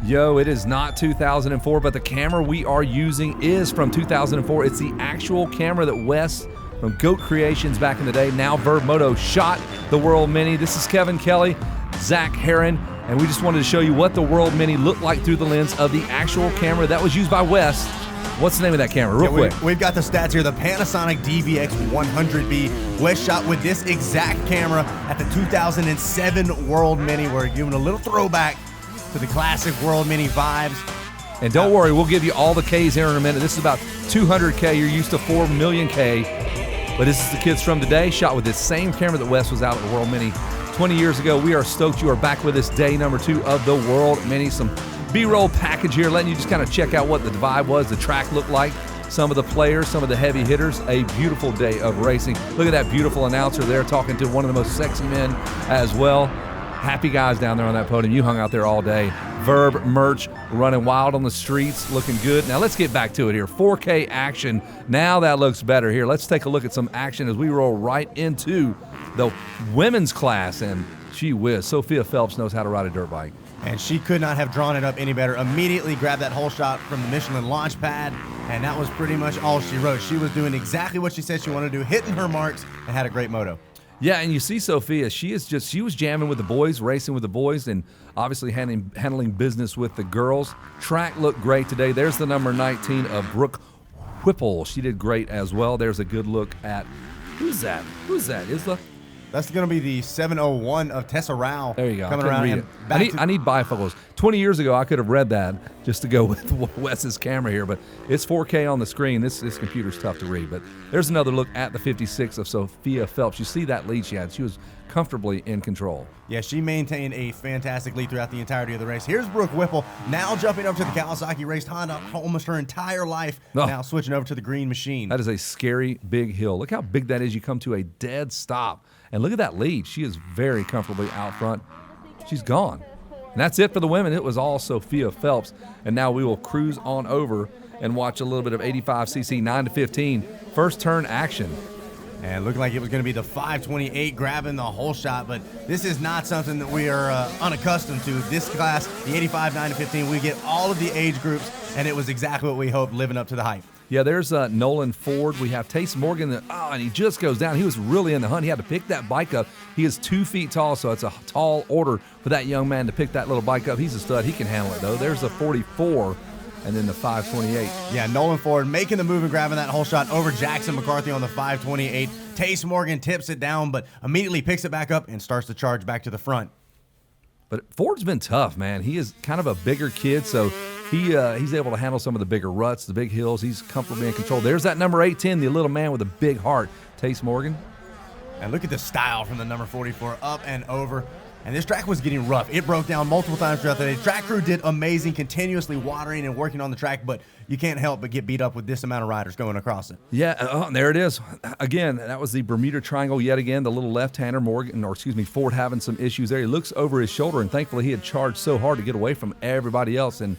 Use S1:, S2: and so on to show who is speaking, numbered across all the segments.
S1: Yo, it is not 2004, but the camera we are using is from 2004. It's the actual camera that Wes from Goat Creations back in the day, now Vurbmoto, shot the World Mini. This is Kevin Kelly, Zach Herrin, and we just wanted to show you what the World Mini looked like through the lens of the actual camera that was used by Wes. What's the name of that camera, real quick?
S2: We've got the stats here. The Panasonic DVX 100B. Wes shot with this exact camera at the 2007 World Mini. We're giving a little throwback to the classic World Mini vibes.
S1: And don't worry, we'll give you all the Ks here in a minute. This is about 200K. You're used to 4 million K. But this is the kids from today, shot with this same camera that Wes was out at the World Mini 20 years ago. We are stoked you are back with us, day number 2 of the World Mini. Some B-roll package here, letting you just kind of check out what the vibe was, the track looked like, some of the players, some of the heavy hitters. A beautiful day of racing. Look at that beautiful announcer there talking to one of the most sexy men as well. Happy guys down there on that podium. You hung out there all day. Verb merch running wild on the streets, looking good. Now let's get back to it here. 4K action. Now that looks better here. Let's take a look at some action as we roll right into the women's class. And gee whiz, Sophia Phelps knows how to ride a dirt bike.
S2: And she could not have drawn it up any better. Immediately grabbed that whole shot from the Michelin launch pad, and that was pretty much all she wrote. She was doing exactly what she said she wanted to do, hitting her marks, and had a great moto.
S1: Yeah, and you see Sophia, she was jamming with the boys, racing with the boys, and obviously handling business with the girls. Track looked great today. There's the number 19 of Brooke Whipple. She did great as well. There's a good look at, who's that? Isla?
S2: That's going to be the 701 of Tessa Rao.
S1: There you go.
S2: Coming around.
S1: Read it. I need bifocals. 20 years ago, I could have read that just to go with Wes's camera here, but it's 4K on the screen. This computer's tough to read. But there's another look at the 56 of Sophia Phelps. You see that lead she had. She was comfortably in control.
S2: Yeah, she maintained a fantastic lead throughout the entirety of the race. Here's Brooke Whipple, now jumping up to the Kawasaki, raced Honda almost her entire life, now switching over to the green machine.
S1: That is a scary big hill. Look how big that is. You come to a dead stop. And look at that lead. She is very comfortably out front. She's gone. And that's it for the women. It was all Sophia Phelps. And now we will cruise on over and watch a little bit of 85cc 9 to 15 first turn action.
S2: And it looked like it was going to be the 528 grabbing the whole shot, but this is not something that we are unaccustomed to. This class, the 85 9 to 15, we get all of the age groups, and it was exactly what we hoped, living up to the hype.
S1: Yeah, there's Nolan Ford. We have Tace Morgan, and he just goes down. He was really in the hunt. He had to pick that bike up. He is 2 feet tall, so it's a tall order for that young man to pick that little bike up. He's a stud. He can handle it, though. There's a 44, and then the 528.
S2: Yeah, Nolan Ford making the move and grabbing that whole shot over Jackson McCarthy on the 528. Tace Morgan tips it down, but immediately picks it back up and starts to charge back to the front.
S1: But Ford's been tough, man. He is kind of a bigger kid, so he's able to handle some of the bigger ruts, the big hills. He's comfortably in control. There's that number 810, the little man with a big heart, Tace Morgan.
S2: And look at the style from the number 44, up and over. And this track was getting rough. It broke down multiple times throughout the day. Track crew did amazing, continuously watering and working on the track, but you can't help but get beat up with this amount of riders going across it.
S1: Yeah, there it is. Again, that was the Bermuda Triangle yet again. The little left-hander, Ford having some issues there. He looks over his shoulder, and thankfully he had charged so hard to get away from everybody else, and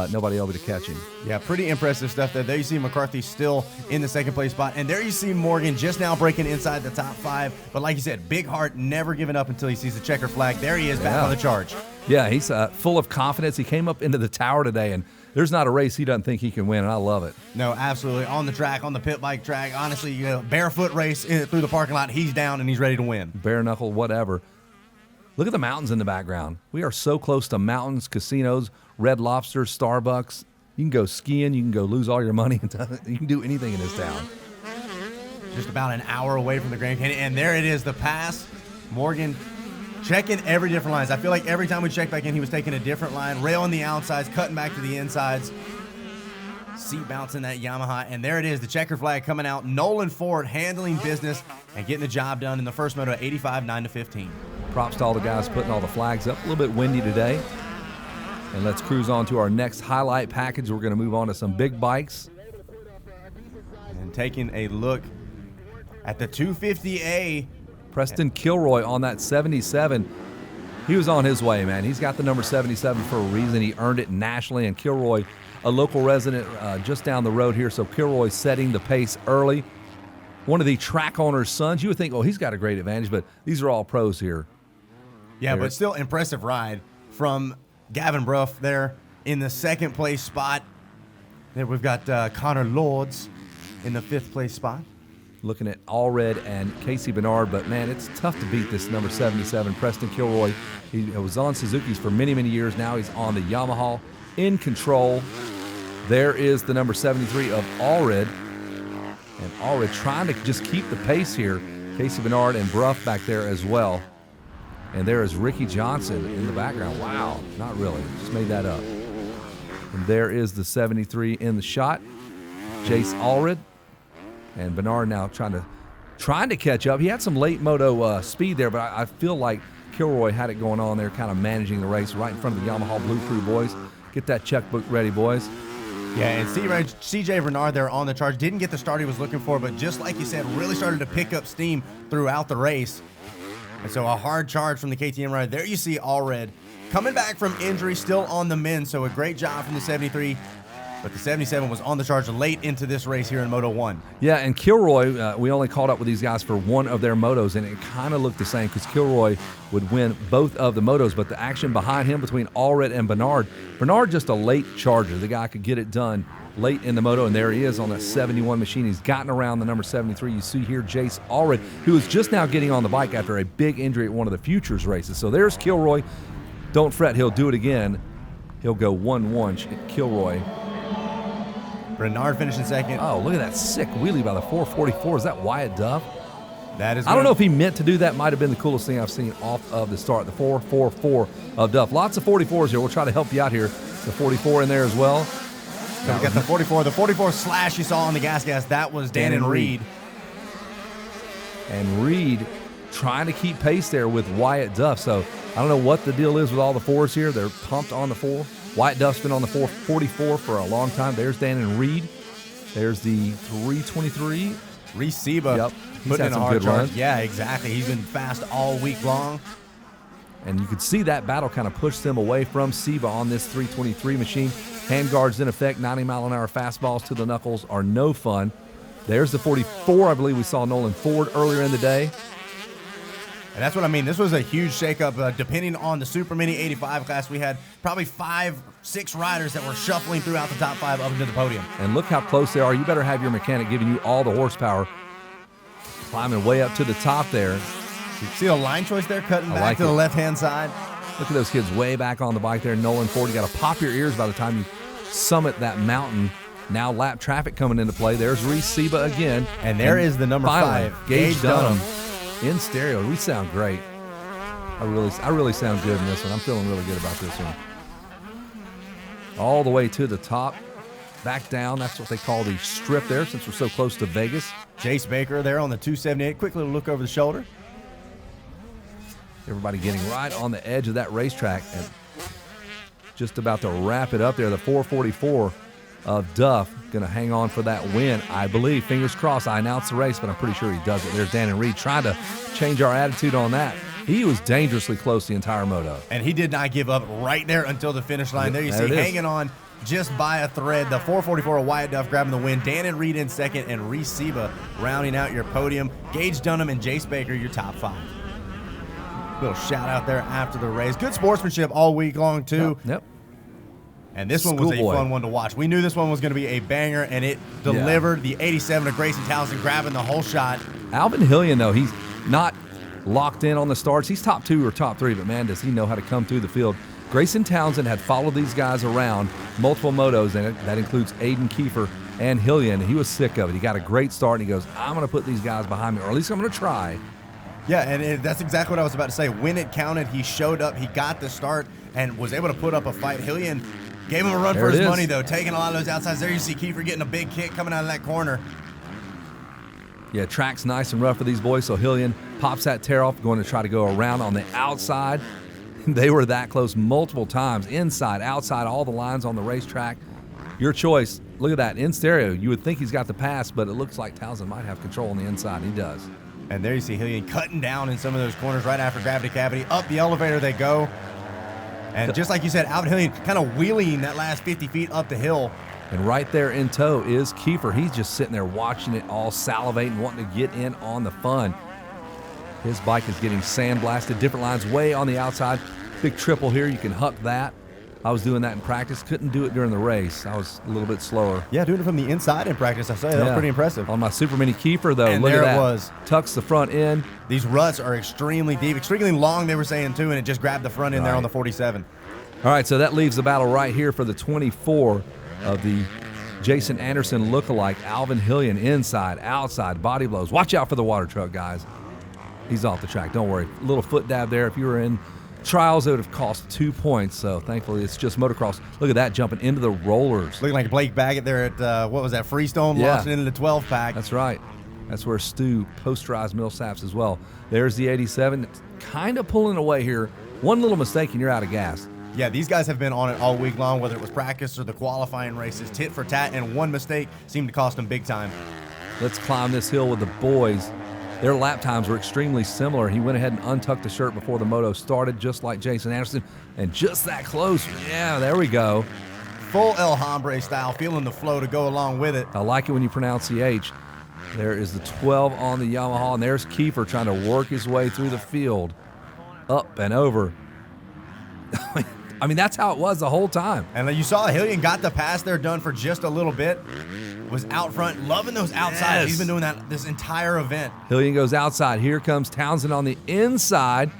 S1: nobody able to catch him.
S2: Yeah, pretty impressive stuff there. There you see McCarthy still in the second place spot. And there you see Morgan just now breaking inside the top 5. But like you said, big heart, never giving up until he sees the checker flag. There he is back on the charge.
S1: Yeah, he's full of confidence. He came up into the tower today, and there's not a race he doesn't think he can win, and I love it.
S2: No, absolutely. On the track, on the pit bike track, honestly, barefoot race through the parking lot, he's down and he's ready to win.
S1: Bare knuckle, whatever. Look at the mountains in the background. We are so close to mountains, casinos, Red Lobster, Starbucks. You can go skiing. You can go lose all your money. You can do anything in this town.
S2: Just about an hour away from the Grand Canyon. And there it is, the pass. Morgan checking every different lines. I feel like every time we checked back in, he was taking a different line. Rail on the outsides, cutting back to the insides. Seat bouncing that Yamaha. And there it is, the checker flag coming out. Nolan Ford handling business and getting the job done in the first moto at 85 9 to 15.
S1: Props to all the guys putting all the flags up. A little bit windy today. And let's cruise on to our next highlight package. We're going to move on to some big bikes.
S2: And taking a look at the 250A.
S1: Preston Kilroy on that 77. He was on his way, man. He's got the number 77 for a reason. He earned it nationally. And Kilroy, a local resident just down the road here. So Kilroy setting the pace early. One of the track owner's sons. You would think, oh, he's got a great advantage, but these are all pros here.
S2: Yeah, but still impressive ride from Gavin Bruff there. in the second place spot. There we've got Connor Lords in the 5th place spot.
S1: Looking at Allred and Casey Bernard, but man, it's tough to beat this number 77, Preston Kilroy. He was on Suzuki's for many, many years. Now he's on the Yamaha, in control. There is the number 73 of Allred. And Allred trying to just keep the pace here. Casey Bernard and Bruff back there as well. And there is Ricky Johnson in the background. Wow, not really, just made that up. And there is the 73 in the shot, Jace Allred. And Bernard now trying to catch up. He had some late moto speed there, but I feel like Kilroy had it going on there, kind of managing the race right in front of the Yamaha Blue Crew boys. Get that checkbook ready, boys.
S2: Yeah, and CJ Bernard there on the charge. Didn't get the start he was looking for, but just like you said, really started to pick up steam throughout the race. And so a hard charge from the KTM rider. There you see Allred coming back from injury, still on the mend. So a great job from the 73. But the 77 was on the charge late into this race here in Moto 1.
S1: Yeah, and Kilroy, we only caught up with these guys for one of their motos, and it kind of looked the same because Kilroy would win both of the motos, but the action behind him between Allred and Bernard just a late charger. The guy could get it done late in the moto, and there he is on that 71 machine. He's gotten around the number 73. You see here Jace Allred, who is just now getting on the bike after a big injury at one of the Futures races. So there's Kilroy. Don't fret, he'll do it again. He'll go 1-1, Kilroy.
S2: Bernard finishing second.
S1: Oh, look at that sick wheelie by the 444. Is that Wyatt Duff?
S2: That is.
S1: I don't know if he meant to do that. Might have been the coolest thing I've seen off of the start. The 444 of Duff. Lots of 44s here. We'll try to help you out here. The 44 in there as well.
S2: So we got the 44. The 44 slash you saw on the gas. That was Dan Reed.
S1: And Reed trying to keep pace there with Wyatt Duff. So I don't know what the deal is with all the fours here. They're pumped on the 4. Wyatt Duff's been on the 444 for a long time. There's Dan and Reed. There's the 323.
S2: Reese Seba.
S1: Yep.
S2: Putting in a hard
S1: good
S2: charge.
S1: runs.
S2: Yeah, exactly. He's been fast all week long.
S1: And you could see that battle kind of push them away from Seba on this 323 machine. Handguards in effect, 90-mile-an-hour fastballs to the knuckles are no fun. There's the 44. I believe we saw Nolan Ford earlier in the day.
S2: And that's what I mean. This was a huge shakeup. Depending on the Super Mini 85 class, we had probably 5-6 riders that were shuffling throughout the top 5 up into the podium.
S1: And look how close they are. You better have your mechanic giving you all the horsepower. Climbing way up to the top there.
S2: You see the line choice there, cutting back
S1: like
S2: to the left-hand side.
S1: Look at those kids way back on the bike there. Nolan Ford, you got to pop your ears by the time you summit that mountain. Now lap traffic coming into play. There's Reese Seba again.
S2: And there is the number 5,
S1: Gage Dunham. In stereo. We sound great. I really sound good in this one. I'm feeling really good about this one. All the way to the top. Back down. That's what they call the strip there since we're so close to Vegas.
S2: Chase Baker there on the 278. Quick little look over the shoulder.
S1: Everybody getting right on the edge of that racetrack and just about to wrap it up there. The 444 of Duff going to hang on for that win, I believe. Fingers crossed. I announced the race, but I'm pretty sure he does it. There's Dan and Reed trying to change our attitude on that. He was dangerously close the entire moto.
S2: And he did not give up right there until the finish line. There you see hanging on just by a thread. The 444 of Wyatt Duff grabbing the win. Dan and Reed in second, and Reese Seba rounding out your podium. Gage Dunham and Jace Baker, your top 5. Little shout out there after the race. Good sportsmanship all week long, too.
S1: Yep.
S2: And this one was a fun one to watch. We knew this one was going to be a banger, and it delivered. The 87 of Grayson Townsend grabbing the whole shot.
S1: Alvin Hillian, though, he's not locked in on the starts. He's top 2 or top 3, but, man, does he know how to come through the field. Grayson Townsend had followed these guys around multiple motos, and that includes Aiden Kiefer and Hillian. He was sick of it. He got a great start, and he goes, I'm going to put these guys behind me, or at least I'm going to try.
S2: Yeah, and that's exactly what I was about to say. When it counted, he showed up, he got the start, and was able to put up a fight. Hillian gave him a run for his money, though, taking a lot of those outsides. There you see Kiefer getting a big kick coming out of that corner.
S1: Yeah, track's nice and rough for these boys, so Hillian pops that tear off, going to try to go around on the outside. They were that close multiple times, inside, outside, all the lines on the racetrack. Your choice. Look at that, in stereo. You would think he's got the pass, but it looks like Townsend might have control on the inside. He does.
S2: And there you see Hillian cutting down in some of those corners right after gravity cavity. Up the elevator they go. And just like you said, Alvin Hillian kind of wheeling that last 50 feet up the hill.
S1: And right there in tow is Kiefer. He's just sitting there watching it all, salivating, wanting to get in on the fun. His bike is getting sandblasted. Different lines way on the outside. Big triple here. You can huck that. I was doing that in practice. Couldn't do it during the race. I was a little bit slower.
S2: Yeah, doing it from the inside in practice, I say. That was pretty impressive.
S1: On my Super Mini Keeper, though,
S2: And
S1: look
S2: there
S1: at that.
S2: it was.
S1: Tucks the front end.
S2: These ruts are extremely deep, extremely long, they were saying, too, and it just grabbed the front end there on the 47.
S1: All right, so that leaves the battle right here for the 24 of the Jason Anderson lookalike, Alvin Hillian, inside, outside, body blows. Watch out for the water truck, guys. He's off the track. Don't worry. Little foot dab there. If you were in trials, it would have cost 2 points. So thankfully, it's just motocross. Look at that, jumping into the rollers.
S2: Looking like Blake Baggett there at, what was that, Freestone, launching into the 12-pack.
S1: That's right. That's where Stu posterized Millsaps as well. There's the 87. Kind of pulling away here. One little mistake and you're out of gas.
S2: Yeah, these guys have been on it all week long, whether it was practice or the qualifying races, tit for tat, and one mistake seemed to cost them big time.
S1: Let's climb this hill with the boys. Their lap times were extremely similar. He went ahead and untucked the shirt before the moto started, just like Jason Anderson, and just that close. Yeah, there we go.
S2: Full El Hombre style, feeling the flow to go along with it.
S1: I like it when you pronounce the H. There is the 12 on the Yamaha, and there's Kiefer trying to work his way through the field, up and over. I mean, that's how it was the whole time.
S2: And you saw Hillian got the pass there done for just a little bit. Was out front, loving those outsides.
S1: Yes.
S2: He's been doing that this entire event.
S1: Hillian goes outside. Here comes Townsend on the inside.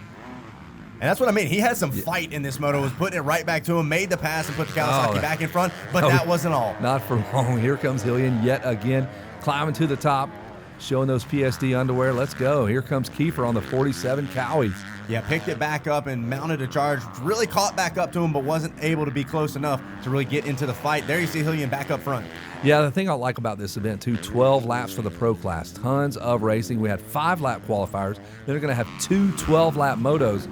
S2: And that's what I mean. He had some fight in this moto, was putting it right back to him, made the pass and put the Kawasaki back in front, but that wasn't all.
S1: Not for long. Here comes Hillian yet again, climbing to the top, showing those PSD underwear. Let's go. Here comes Kiefer on the 47 Cowie.
S2: Yeah, picked it back up and mounted a charge. Really caught back up to him, but wasn't able to be close enough to really get into the fight. There you see Hillian back up front.
S1: Yeah, the thing I like about this event, too, 12 laps for the pro class. Tons of racing. We had 5-lap qualifiers. Then they're going to have 2 12-lap motos.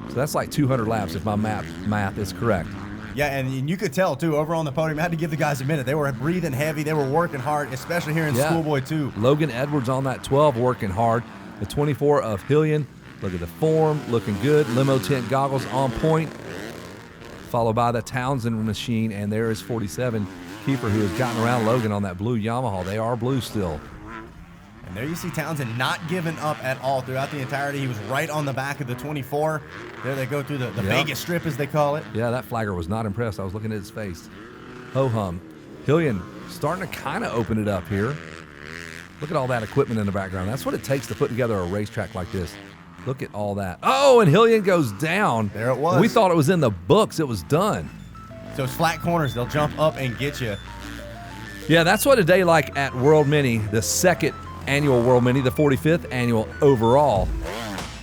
S1: So that's like 200 laps if my math is correct.
S2: Yeah, and you could tell, too, over on the podium. I had to give the guys a minute. They were breathing heavy. They were working hard, especially here in Schoolboy, too.
S1: Logan Edwards on that 12 working hard. The 24 of Hillian. Look at the form, looking good. Limo tint goggles on point. Followed by the Townsend machine, and there is 47 Kiefer, who has gotten around Logan on that blue Yamaha. They are blue still.
S2: And there you see Townsend not giving up at all throughout the entirety. He was right on the back of the 24. There they go through the Vegas strip, as they call it.
S1: Yeah, that flagger was not impressed. I was looking at his face. Ho-hum. Hillian starting to kind of open it up here. Look at all that equipment in the background. That's what it takes to put together a racetrack like this. Look at all that. Oh, and Hillian goes down.
S2: There it was.
S1: We thought it was in the books. It was done.
S2: So it's flat corners. They'll jump up and get you.
S1: Yeah, that's what a day like at World Mini, the second annual World Mini, the 45th annual overall,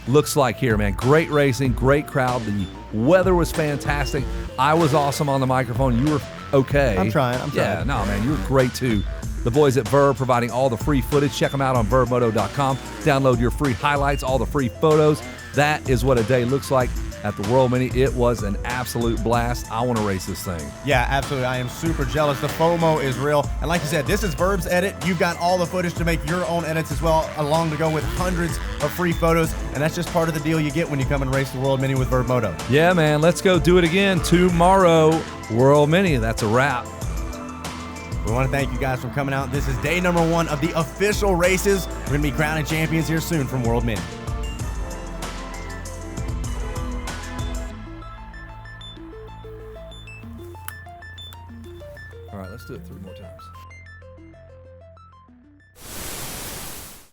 S1: looks like here, man. Great racing, great crowd. The weather was fantastic. I was awesome on the microphone. You were okay.
S2: I'm trying.
S1: Yeah, no, man, you were great too. The boys at Vurb providing all the free footage. Check them out on Vurbmoto.com. Download your free highlights, all the free photos. That is what a day looks like at the World Mini. It was an absolute blast. I want to race this thing.
S2: Yeah, absolutely. I am super jealous. The FOMO is real. And like you said, this is Vurb's edit. You've got all the footage to make your own edits as well, along to go with hundreds of free photos. And that's just part of the deal you get when you come and race the World Mini with Vurbmoto.
S1: Yeah, man. Let's go do it again tomorrow. World Mini. That's a wrap.
S2: We want to thank you guys for coming out. This is day number 1 of the official races. We're going to be crowning champions here soon from World Mini.
S1: All right, let's do it 3 more times.